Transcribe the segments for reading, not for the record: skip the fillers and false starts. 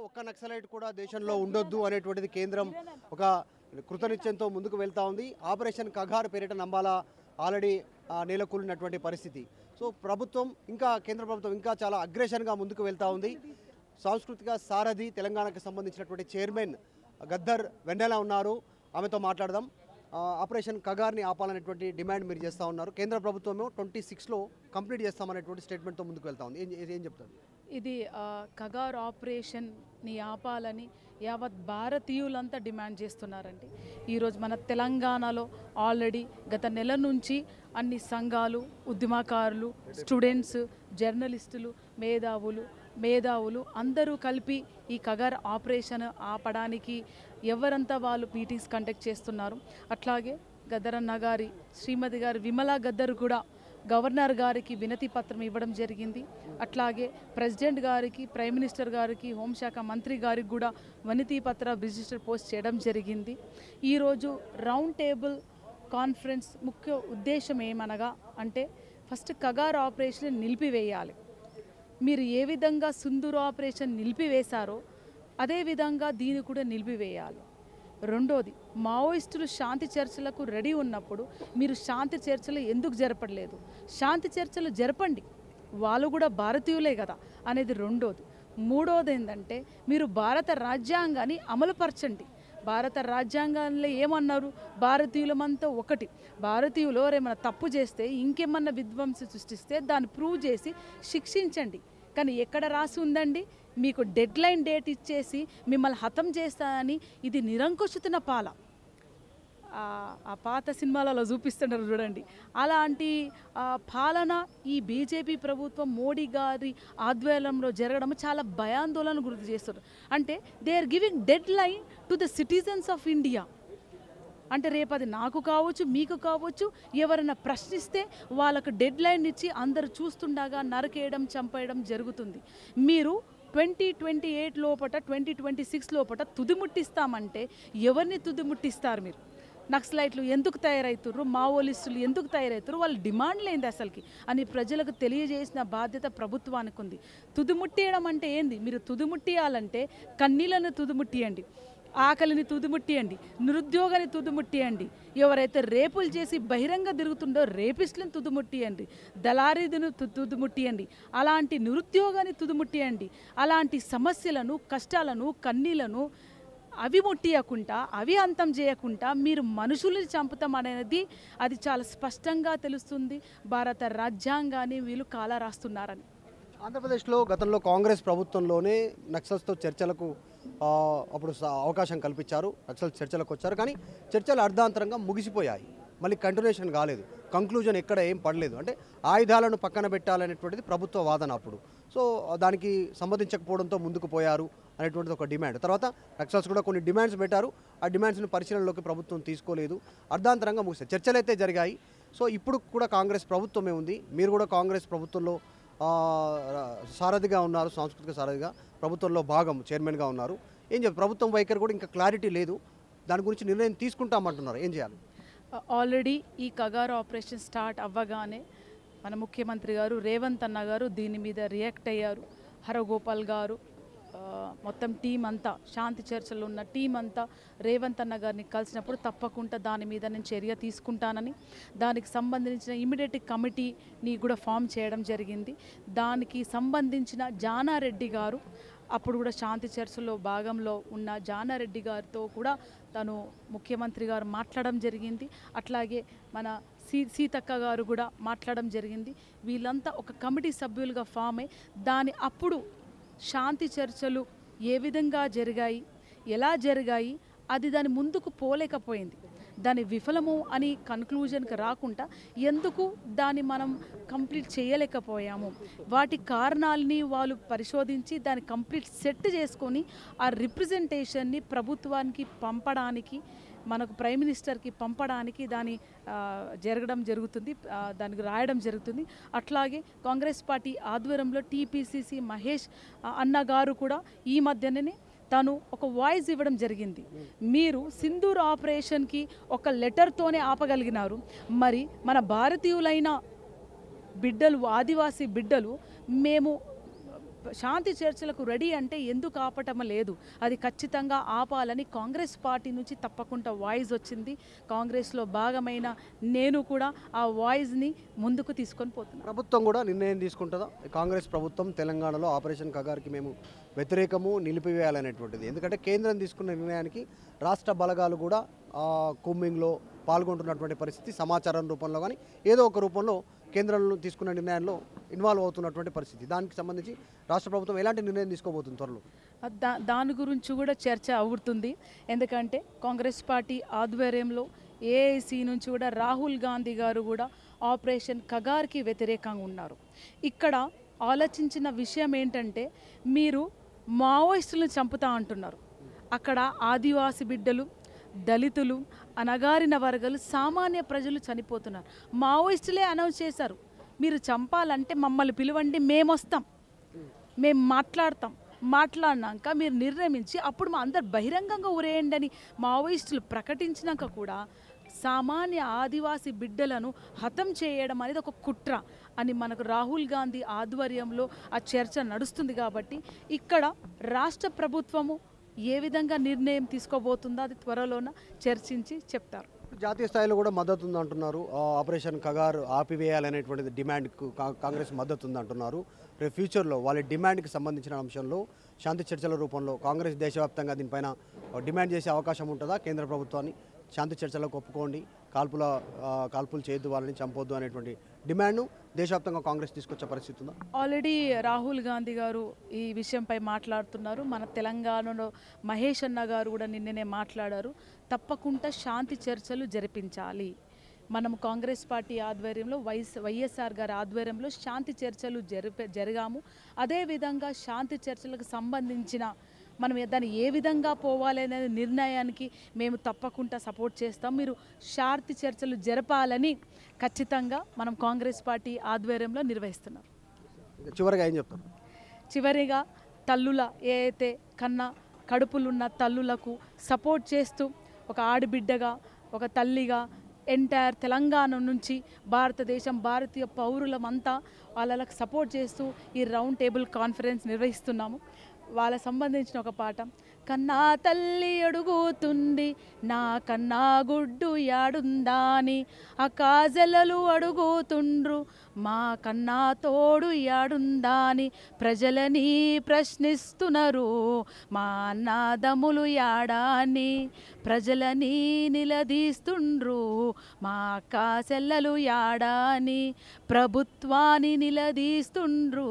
ఒక్క నక్సలైట్ కూడా దేశంలో ఉండొద్దు అనేటువంటిది కేంద్రం ఒక కృతనిశ్చయంతో ముందుకు వెళ్తా ఉంది. ఆపరేషన్ కగార్ పేరిట నంబాల ఆల్రెడీ నెలకొల్లినటువంటి పరిస్థితి. సో ప్రభుత్వం ఇంకా కేంద్ర ప్రభుత్వం ఇంకా చాలా అగ్రెషన్గా ముందుకు వెళ్తా ఉంది. సాంస్కృతిక సారథి తెలంగాణకు సంబంధించినటువంటి చైర్మన్ గద్దర్ వెన్నెల ఉన్నారు, ఆమెతో మాట్లాడదాం. ఆపరేషన్ కగార్ని ఆపాలనేటువంటి డిమాండ్ మీరు చేస్తూ ఉన్నారు. కేంద్ర ప్రభుత్వమేమో 26లో కంప్లీట్ చేస్తామనేటువంటి స్టేట్మెంట్తో ముందుకు వెళ్తా ఉంది. ఏం చెప్తారు? ఇది కగార్ ఆపరేషన్ని ఆపాలని యావత్ భారతీయులంతా డిమాండ్ చేస్తున్నారండి. ఈరోజు మన తెలంగాణలో ఆల్రెడీ గత నెల నుంచి అన్ని సంఘాలు, ఉద్యమకారులు, స్టూడెంట్స్, జర్నలిస్టులు, మేధావులు అందరూ కలిపి ఈ కగార్ ఆపరేషన్ ఆపడానికి ఎవరంతా వాళ్ళు మీటింగ్స్ కండక్ట్ చేస్తున్నారు. అట్లాగే గద్దరన్న గారి శ్రీమతి గారు విమలా గద్దర్ కూడా గవర్నర్ గారికి వినతి పత్రం ఇవ్వడం జరిగింది. అట్లాగే ప్రెసిడెంట్ గారికి, ప్రైమ్ మినిస్టర్ గారికి, హోంశాఖ మంత్రి గారికి కూడా వినతి పత్ర రిజిస్టర్ పోస్ట్ చేయడం జరిగింది. ఈరోజు రౌండ్ టేబుల్ కాన్ఫరెన్స్ ముఖ్య ఉద్దేశం ఏమనగా అంటే ఫస్ట్ కగార్ ఆపరేషన్ నిలిపివేయాలి. మీరు ఏ విధంగా సింధూర్ ఆపరేషన్ నిలిపివేశారో అదేవిధంగా దీన్ని కూడా నిలిపివేయాలి. రెండోది, మావోయిస్టులు శాంతి చర్చలకు రెడీ ఉన్నప్పుడు మీరు శాంతి చర్చలు ఎందుకు జరపట్లేదు? శాంతి చర్చలు జరపండి, వాళ్ళు కూడా భారతీయులే కదా అనేది రెండోది. మూడోది ఏంటంటే మీరు భారత రాజ్యాంగాన్ని అమలుపరచండి. భారత రాజ్యాంగంలో ఏమన్నారు? భారతీయులమంతా ఒకటి. భారతీయులు ఏమైనా తప్పు చేస్తే, ఇంకేమన్నా విధ్వంసం సృష్టిస్తే దాన్ని ప్రూవ్ చేసి శిక్షించండి. కానీ ఎక్కడ రాసి ఉందండి? మీకు డెడ్ లైన్ డేట్ ఇచ్చేసి మిమ్మల్ని హతం చేస్తానని. ఇది నిరంకుశిత పాల. ఆ పాత సినిమాలలో చూపిస్తున్నారు చూడండి. అలాంటి పాలన ఈ బీజేపీ ప్రభుత్వం మోడీ గారి ఆధ్వర్యంలో జరగడం చాలా భయాందోళన గుర్తు చేస్తారు. అంటే they are giving deadline to the citizens of India. అంటే రేపు అది నాకు కావచ్చు, మీకు కావచ్చు, ఎవరైనా ప్రశ్నిస్తే వాళ్ళకు డెడ్ లైన్ ఇచ్చి అందరు చూస్తుండగా నరకేయడం, చంపేయడం జరుగుతుంది. మీరు 2028 లోపల 2026 లోపల తుదిముట్టిస్తామంటే ఎవరిని తుదిముట్టిస్తారు? మీరు నక్సలైట్లు ఎందుకు తయారవుతారు? మావోయిస్టులు ఎందుకు తయారవుతారు? వాళ్ళ డిమాండ్లు ఏంది అసలుకి అని ప్రజలకు తెలియజేసిన బాధ్యత ప్రభుత్వానికి ఉంది. తుదిముట్టేయడం అంటే ఏంది? మీరు తుదిముట్టియాలంటే కన్నీళ్లను తుదిముట్టియండి, ఆకలిని తుదిముట్టియండి, నిరుద్యోగాన్ని తుదిముట్టియండి, ఎవరైతే రేపులు చేసి బహిరంగ తిరుగుతుండో రేపిస్టులను తుదిముట్టియండి, దళారీదును తుదిముట్టియండి, అలాంటి నిరుద్యోగాన్ని తుదిముట్టియండి. అలాంటి సమస్యలను, కష్టాలను, కన్నీళ్లను అవి ముట్టియకుండా, అవి అంతం చేయకుండా మీరు మనుషుల్ని చంపుతాం అనేది అది చాలా స్పష్టంగా తెలుస్తుంది. భారత రాజ్యాంగాన్ని వీళ్ళు కాలా రాస్తున్నారని. ఆంధ్రప్రదేశ్లో గతంలో కాంగ్రెస్ ప్రభుత్వంలోనే నక్సల్స్తో చర్చలకు అప్పుడు అవకాశం కల్పించారు. నక్సల్ చర్చలకు వచ్చారు, కానీ చర్చలు అర్ధాంతరంగా ముగిసిపోయాయి. మళ్ళీ కంటిన్యూషన్ కాలేదు, కంక్లూజన్ ఎక్కడ ఏం పడలేదు. అంటే ఆయుధాలను పక్కన పెట్టాలనేటువంటిది ప్రభుత్వ వాదన అప్పుడు. సో దానికి సంబంధించకపోవడంతో ముందుకు పోయారు అనేటువంటిది ఒక డిమాండ్. తర్వాత నక్సల్స్ కూడా కొన్ని డిమాండ్స్ పెట్టారు, ఆ డిమాండ్స్ని పరిశీలనలోకి ప్రభుత్వం తీసుకోలేదు, అర్ధాంతరంగా ముగిస్తాయి. చర్చలు అయితే జరిగాయి. సో ఇప్పుడు కూడా కాంగ్రెస్ ప్రభుత్వమే ఉంది, మీరు కూడా కాంగ్రెస్ ప్రభుత్వంలో సారథిగా ఉన్నారు, సాంస్కృతిక సారథిగా ప్రభుత్వంలో భాగం చైర్మన్గా ఉన్నారు. ఏం చెప్పారు? ప్రభుత్వం వైఖరి కూడా ఇంకా క్లారిటీ లేదు, దాని గురించి నిర్ణయం తీసుకుంటామంటున్నారు. ఏం చేయాలి? ఆల్రెడీ ఈ కగార్ ఆపరేషన్ స్టార్ట్ అవ్వగానే మన ముఖ్యమంత్రి గారు రేవంత్ అన్న గారు దీని మీద రియాక్ట్ అయ్యారు. హరగోపాల్ గారు, మొత్తం టీం అంతా, శాంతి చర్చలో ఉన్న టీం అంతా రేవంత్ అన్న గారిని కలిసినప్పుడు తప్పకుండా దాని మీద నేను చర్య తీసుకుంటానని, దానికి సంబంధించిన ఇమీడియట్ కమిటీని కూడా ఫామ్ చేయడం జరిగింది. దానికి సంబంధించిన జానారెడ్డి గారు, అప్పుడు కూడా శాంతి చర్చలో భాగంలో ఉన్న జానారెడ్డి గారితో కూడా తను ముఖ్యమంత్రి గారు మాట్లాడడం జరిగింది. అట్లాగే మన సీతక్క గారు కూడా మాట్లాడడం జరిగింది. వీళ్ళంతా ఒక కమిటీ సభ్యులుగా ఫామ్ అయ్యి అప్పుడు శాంతి చర్చలు ఏ విధంగా జరిగాయి, ఎలా జరిగాయి, అది దాని ముందుకు పోలేకపోయింది. దాని విఫలము అని కన్క్లూజన్కి రాకుండా ఎందుకు దాన్ని మనం కంప్లీట్ చేయలేకపోయాము, వాటి కారణాలని వాళ్ళు పరిశోధించి దాన్ని కంప్లీట్ సెట్ చేసుకొని ఆ రిప్రజెంటేషన్ని ప్రభుత్వానికి పంపడానికి, మనకు ప్రైమ్ మినిస్టర్కి పంపడానికి దాని జరగడం జరుగుతుంది, దానికి రాయడం జరుగుతుంది. అట్లాగే కాంగ్రెస్ పార్టీ ఆధ్వర్యంలో టీపీసీసీ మహేష్ అన్న గారు కూడా ఈ మధ్యనే తను ఒక వాయిస్ ఇవ్వడం జరిగింది. మీరు సింధూర్ ఆపరేషన్కి ఒక లెటర్తోనే ఆపగలిగినారు, మరి మన భారతీయులైన బిడ్డలు, ఆదివాసీ బిడ్డలు మేము శాంతి చర్చలకు రెడీ అంటే ఎందుకు ఆపటం లేదు, అది ఖచ్చితంగా ఆపాలని కాంగ్రెస్ పార్టీ నుంచి తప్పకుండా వాయిస్ వచ్చింది. కాంగ్రెస్లో భాగమైన నేను కూడా ఆ వాయిస్ని ముందుకు తీసుకొని పోతున్నాను. ప్రభుత్వం కూడా నిర్ణయం తీసుకుంటుందా? కాంగ్రెస్ ప్రభుత్వం తెలంగాణలో ఆపరేషన్ కగార్కి మేము వ్యతిరేకము, నిలిపివేయాలనేటువంటిది. ఎందుకంటే కేంద్రం తీసుకున్న నిర్ణయానికి రాష్ట్ర బలగాలు కూడా కూంబింగ్లో పాల్గొంటున్నటువంటి పరిస్థితి, సమాచారం రూపంలో కానీ ఏదో ఒక రూపంలో కేంద్రంలో తీసుకున్న నిర్ణయాల్లో ఇన్వాల్వ్ అవుతున్నటువంటి పరిస్థితి. దానికి సంబంధించి రాష్ట్ర ప్రభుత్వం ఎలాంటి నిర్ణయం తీసుకోబోతుంది త్వరలో? దాని గురించి కూడా చర్చ అవుతుంది. ఎందుకంటే కాంగ్రెస్ పార్టీ ఆధ్వర్యంలో ఏఐసి నుంచి కూడా రాహుల్ గాంధీ గారు కూడా ఆపరేషన్ కగార్కి వ్యతిరేకంగా ఉన్నారు. ఇక్కడ ఆలోచించిన విషయం ఏంటంటే, మీరు మావోయిస్టులను చంపుతా అంటున్నారు. అక్కడ ఆదివాసి బిడ్డలు, దళితులు, అణగారిన వర్గాలు, సామాన్య ప్రజలు చనిపోతున్నారు. మావోయిస్టులే అనౌన్స్ చేశారు, మీరు చంపాలంటే మమ్మల్ని పిలవండి, మేము వస్తాం, మేము మాట్లాడినాక మీరు నిర్ణయించి అప్పుడు మా అందరు బహిరంగంగా ఉరేయండి అని మావోయిస్టులు ప్రకటించినాక కూడా సామాన్య ఆదివాసీ బిడ్డలను హతం చేయడం అనేది ఒక కుట్ర అని మనకు రాహుల్ గాంధీ ఆధ్వర్యంలో ఆ చర్చ నడుస్తుంది. కాబట్టి ఇక్కడ రాష్ట్ర ప్రభుత్వము ఏ విధంగా నిర్ణయం తీసుకోబోతుందో అది త్వరలోన చర్చించి చెప్తారు. జాతీయ స్థాయిలో కూడా మద్దతు ఉందంటున్నారు. ఆపరేషన్ కగార్ ఆపివేయాలనేటువంటిది డిమాండ్కు కాంగ్రెస్ మద్దతు ఉందంటున్నారు. రేపు ఫ్యూచర్లో వాళ్ళ డిమాండ్కి సంబంధించిన అంశంలో శాంతి చర్చల రూపంలో కాంగ్రెస్ దేశవ్యాప్తంగా దీనిపైన డిమాండ్ చేసే అవకాశం ఉంటుందా? కేంద్ర ప్రభుత్వాన్ని శాంతి చర్చలకు ఒప్పుకోండి, కాల్పులు చేయొద్దు, వాళ్ళని చంపొద్దు అనేటువంటి డిమాండ్ను దేశవ్యాప్తంగా కాంగ్రెస్ తీసుకొచ్చే పరిస్థితి ఉందా? ఆల్రెడీ రాహుల్ గాంధీ గారు ఈ విషయంపై మాట్లాడుతున్నారు. మన తెలంగాణలో మహేష్ అన్న గారు కూడా నిన్ననే మాట్లాడారు. తప్పకుండా శాంతి చర్చలు జరిపించాలి. మనం కాంగ్రెస్ పార్టీ ఆధ్వర్యంలో వైఎస్ఆర్ గారి ఆధ్వర్యంలో శాంతి చర్చలు జరిగాము. అదేవిధంగా శాంతి చర్చలకు సంబంధించిన మనం దాన్ని ఏ విధంగా పోవాలి అనే నిర్ణయానికి మేము తప్పకుండా సపోర్ట్ చేస్తాం. మీరు శాంతి చర్చలు జరపాలని ఖచ్చితంగా మనం కాంగ్రెస్ పార్టీ ఆధ్వర్యంలో నిర్వహిస్తున్నాం. చివరిగా ఏం చెప్తారు? చివరిగా తల్లుల ఏదైతే కడుపులున్న తల్లులకు సపోర్ట్ చేస్తూ ఒక ఆడబిడ్డగా, ఒక తల్లిగా ఎంటైర్ తెలంగాణ నుంచి భారతదేశం, భారతీయ పౌరులమంతా వాళ్ళకు సపోర్ట్ చేస్తూ ఈ రౌండ్ టేబుల్ కాన్ఫరెన్స్ నిర్వహిస్తున్నాము. వాళ్ళకి సంబంధించిన ఒక పాట, కన్నా తల్లి అడుగుతుంది నా కన్నా గుడ్డు యాడుందా అని, ఆ కాజలలు అడుగుతుండ్రు మా కన్నా తోడు యాడుందా అని, ప్రజలని ప్రశ్నిస్తున్నారు మా అన్నదమ్ములు యాడా అని, ప్రజలని నిలదీస్తుండ్రు మా అక్క చెల్లెలు యాడా అని, ప్రభుత్వాన్ని నిలదీస్తుండ్రు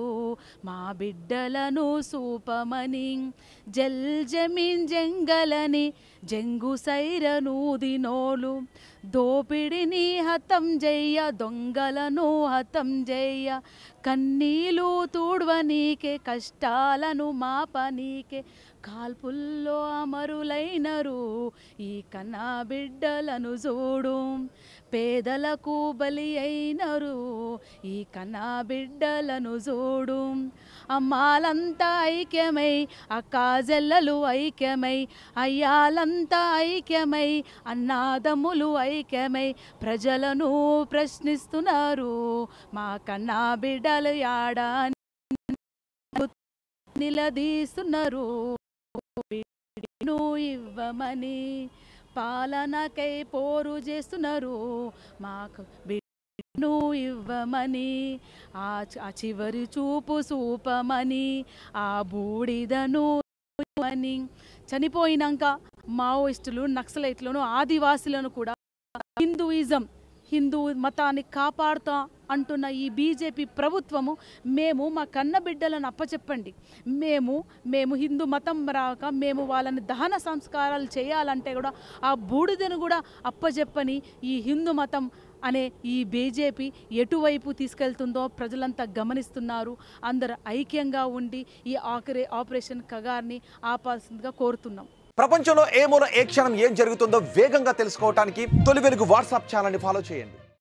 మా బిడ్డలను సూపమని, జల్ జమీన్ జంగలని జంగు సైరనూదినోలు, దోపిడిని హతం జయ్య దొంగలను హతం జయ్య, కన్నీలు తూడ్వనీకే కష్టాలను మాపనీకే కాల్పుల్లో అమరులైనరు ఈ కన్నా బిడ్డలను చూడు, పేదలకు బలి అయినరు ఈ కన్నా బిడ్డలను చూడు, అమ్మాలంతా ఐక్యమై అక్కాజెల్లలు ఐక్యమై అయ్యాలంతా ఐక్యమై అన్నాదమ్ములు ఐక్యమై ప్రజలను ప్రశ్నిస్తున్నారు మా కన్నా బిడ్డలు యాడా నిలదీస్తున్నారు, బిడ్డను ఇవ్వమని పాలనకై పోరు చేస్తున్నారు మాకు బిడ్డను ఇవ్వమని, ఆ చివరి చూపు చూపమని, ఆ బూడిదను అని. చనిపోయినాక మావోయిస్టులు, నక్సలైట్లను, ఆదివాసులను కూడా హిందూ మతాన్ని కాపాడుతా అంటున్న ఈ బీజేపీ ప్రభుత్వము, మేము మా కన్న బిడ్డలను అప్పచెప్పండి, మేము హిందూ మతం రాక మేము వాళ్ళని దహన సంస్కారాలు చేయాలంటే కూడా ఆ బూడిదను కూడా అప్పచెప్పని ఈ హిందూ మతం అనే ఈ బీజేపీ ఎటువైపు తీసుకెళ్తుందో ప్రజలంతా గమనిస్తున్నారు. అందరు ఐక్యంగా ఉండి ఈ ఆపరేషన్ కగార్ని ఆపాల్సిందిగా కోరుతున్నాం. ప్రపంచంలో ఏ మూల ఏ క్షణం ఏం జరుగుతుందో వేగంగా తెలుసుకోవడానికి తొలి వెలుగు వాట్సాప్ ఛానల్ని ఫాలో చేయండి.